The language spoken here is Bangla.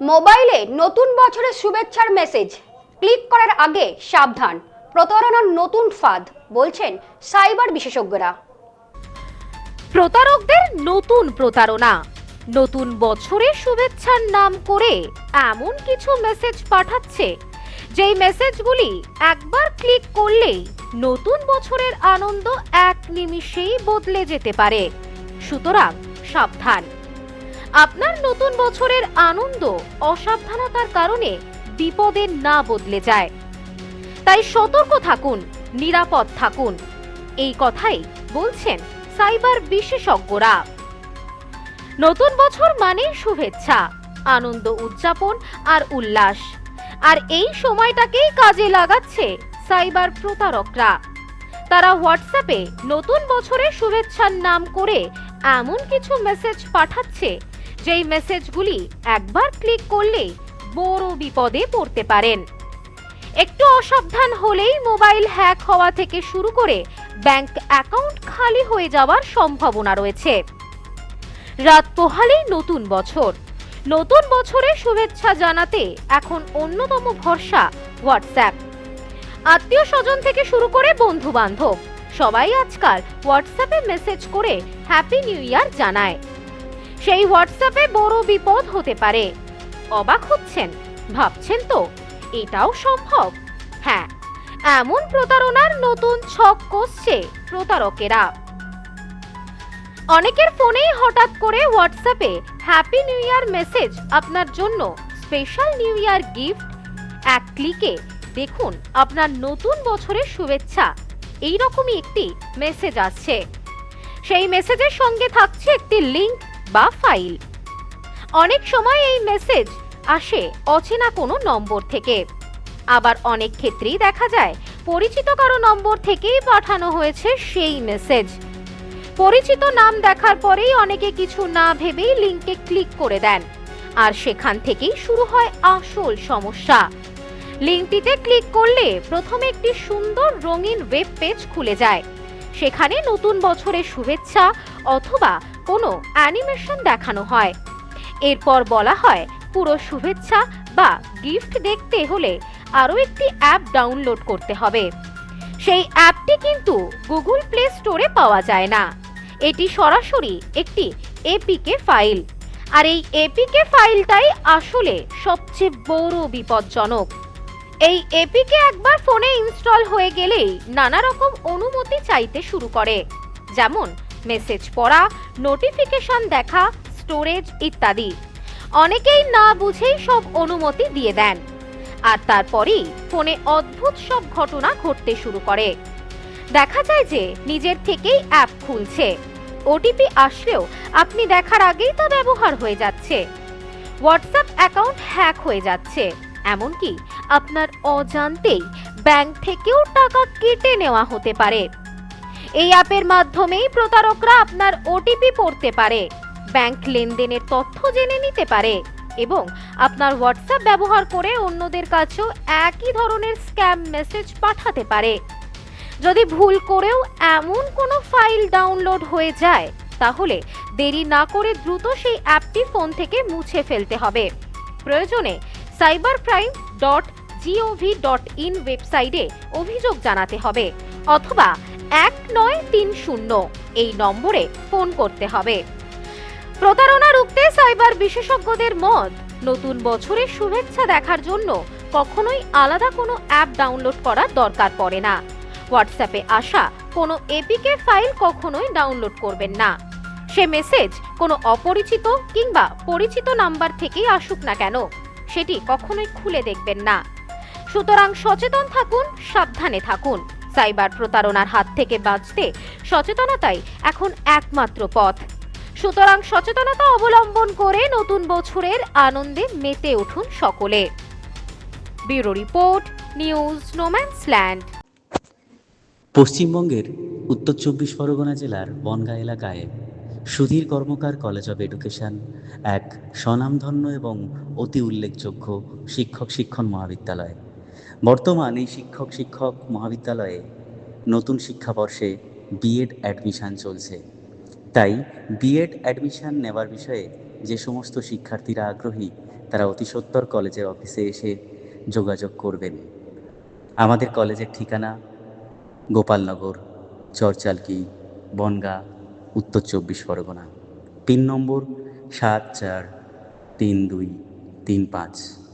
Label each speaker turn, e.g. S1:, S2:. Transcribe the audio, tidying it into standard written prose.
S1: মোবাইলে নতুন বছরের শুভেচ্ছার মেসেজ ক্লিক করার আগে সাবধান, প্রতারণার নতুন ফাঁদ, বলছেন সাইবার বিশেষজ্ঞরা।
S2: প্রতারকদের নতুন প্রতারণা। নতুন বছরের শুভেচ্ছার নাম করে এমন কিছু মেসেজ পাঠাচ্ছে যেই মেসেজগুলি একবার ক্লিক করলেই নতুন বছরের আনন্দ এক নিমিষেই বদলে যেতে পারে। সুতরাং সাবধান, আপনার নতুন বছরের আনন্দ অসাবধানতার কারণে বিপদে না বদলে যায়। তাই সতর্ক থাকুন, নিরাপদ থাকুন, এই কথাই বলছেন সাইবার বিশেষজ্ঞরা। নতুন বছর মানে শুভেচ্ছা, আনন্দ, উদযাপন আর উল্লাস, আর এই সময়টাকেই কাজে লাগাচ্ছে সাইবার প্রতারকরা। তারা হোয়াটসঅ্যাপে নতুন বছরের শুভেচ্ছার নাম করে এমন কিছু মেসেজ পাঠাচ্ছে যেই মেসেজগুলি একবার ক্লিক করলে বড় বিপদে পড়তে পারেন। একটু অসাবধান হলেই মোবাইল হ্যাক হওয়া থেকে শুরু করে ব্যাংক অ্যাকাউন্ট খালি হয়ে যাওয়ার সম্ভাবনা রয়েছে। রাত পোহালেই নতুন বছর, নতুন বছরের শুভেচ্ছা জানাতে এখন অন্যতম ভরসা হোয়াটসঅ্যাপ। আত্মীয় স্বজন থেকে শুরু করে বন্ধু বান্ধব সবাই আজকাল হোয়াটসঅ্যাপে মেসেজ করে হ্যাপি নিউ ইয়ার জানায়। সেই হোয়াটসঅ্যাপে বড় বিপদ হতে পারে। অবাক হচ্ছেন? ভাবছেন তো এটাও সম্ভব? হ্যাঁ, এমন প্রতারণার নতুন ছক কষছে প্রতারকেরা। অনেকের ফোনেই হঠাৎ করে হোয়াটসঅ্যাপে হ্যাপি নিউ ইয়ার মেসেজ, আপনার জন্য স্পেশাল নিউ ইয়ার গিফট, এক ক্লিকে দেখুন আপনার নতুন বছরের শুভেচ্ছা, এই রকমই একটি মেসেজ আসছে। সেই মেসেজের সঙ্গে থাকছে একটি লিংক বা ফাইল। অনেক সময় এই মেসেজ আসে অচেনা কোনো নম্বর থেকে, আবার অনেক ক্ষেত্রেই দেখা যায় পরিচিত কারো নম্বর থেকেই পাঠানো হয়েছে সেই মেসেজ। পরিচিত নাম দেখার পরেই অনেকে কিছু না ভেবেই লিংকে ক্লিক করে দেন, আর সেখান থেকেই শুরু হয় আসল সমস্যা। লিংকটিতে ক্লিক করলে প্রথমে একটি সুন্দর রঙিন ওয়েব পেজ খুলে যায়। সেখানে নতুন বছরের শুভেচ্ছা অথবা কোনো অ্যানিমেশন দেখানো হয়। এরপর বলা হয় পুরো শুভেচ্ছা বা গিফট দেখতে হলে আরও একটি অ্যাপ ডাউনলোড করতে হবে। সেই অ্যাপটি কিন্তু গুগল প্লে স্টোরে পাওয়া যায় না, এটি সরাসরি একটি এপিকে ফাইল, আর এই এপিকে ফাইলটাই আসলে সবচেয়ে বড় বিপজ্জনক। এই এপিকে একবার ফোনে ইনস্টল হয়ে গেলেই নানা রকম অনুমতি চাইতে শুরু করে, যেমন মেসেজ পড়া, নোটিফিকেশন দেখা, স্টোরেজ ইত্যাদি। অনেকেই না বুঝেই সব অনুমতি দিয়ে দেন, আর তারপরেই ফোনে অদ্ভুত সব ঘটনা ঘটতে শুরু করে। দেখা যায় যে নিজের থেকেই অ্যাপ খুলছে, ওটিপি আসলেও আপনি দেখার আগেই তা ব্যবহার হয়ে যাচ্ছে। হোয়াটসঅ্যাপ অ্যাকাউন্ট হ্যাক হয়ে যাচ্ছে, এমনকি আপনার অজান্তেই ব্যাংক থেকেও টাকা কেটে নেওয়া হতে পারে। এই অ্যাপের মাধ্যমেই প্রতারকরা আপনার ওটিপি পড়তে পারে, ব্যাংক লেনদেনের তথ্য জেনে নিতে পারে এবং আপনার হোয়াটসঅ্যাপ ব্যবহার করে অন্যদের কাছেও একই ধরনের স্ক্যাম মেসেজ পাঠাতে পারে। যদি ভুল করেও এমন কোনো ফাইল ডাউনলোড হয়ে যায়, তাহলে দেরি না করে দ্রুত সেই অ্যাপটি ফোন থেকে মুছে ফেলতে হবে। প্রয়োজনে cybercrime.gov.in ওয়েবসাইটে অভিযোগ জানাতে হবে অথবা 1930 এই নম্বরে ফোন করতে হবে। প্রতারণা রুখতে সাইবার বিশেষজ্ঞদের মত, নতুন বছরের শুভেচ্ছা দেখার জন্য কখনোই আলাদা কোনো অ্যাপ ডাউনলোড করার দরকার পড়ে না। হোয়াটসঅ্যাপে আসা কোনো এপিকে ফাইল কখনোই ডাউনলোড করবেন না। সে মেসেজ কোনো অপরিচিত কিংবা পরিচিত নাম্বার থেকেই আসুক না কেন, সেটি কখনোই খুলে দেখবেন না। সুতরাং সচেতন থাকুন, সাবধানে থাকুন। সাইবার প্রতারণার হাত থেকে বাঁচতে সচেতনতাই এখন একমাত্র পথ। সুতরাং সচেতনতা অবলম্বন করে নতুন বছরের আনন্দে মেতে উঠুন সকলে। Bureau report, news no man's land.
S3: পশ্চিমবঙ্গের উত্তর 24 পরগনা জেলার বনগাঁ এলাকায় সুধীর কর্মকার কলেজ অব এডুকেশন এক স্বনামধন্য এবং অতি উল্লেখযোগ্য শিক্ষণ মহাবিদ্যালয়। বর্তমান এই শিক্ষক মহাবিদ্যালয়ে নতুন শিক্ষাবর্ষে বিএড অ্যাডমিশন চলছে। তাই বিএড অ্যাডমিশন নেওয়ার বিষয়ে যে সমস্ত শিক্ষার্থীরা আগ্রহী তারা অতি সত্বর কলেজের অফিসে এসে যোগাযোগ করবেন। আমাদের কলেজের ঠিকানা গোপালনগর, চরচালকি, বনগাঁ, উত্তর 24 পরগনা। পিন নম্বর 743235।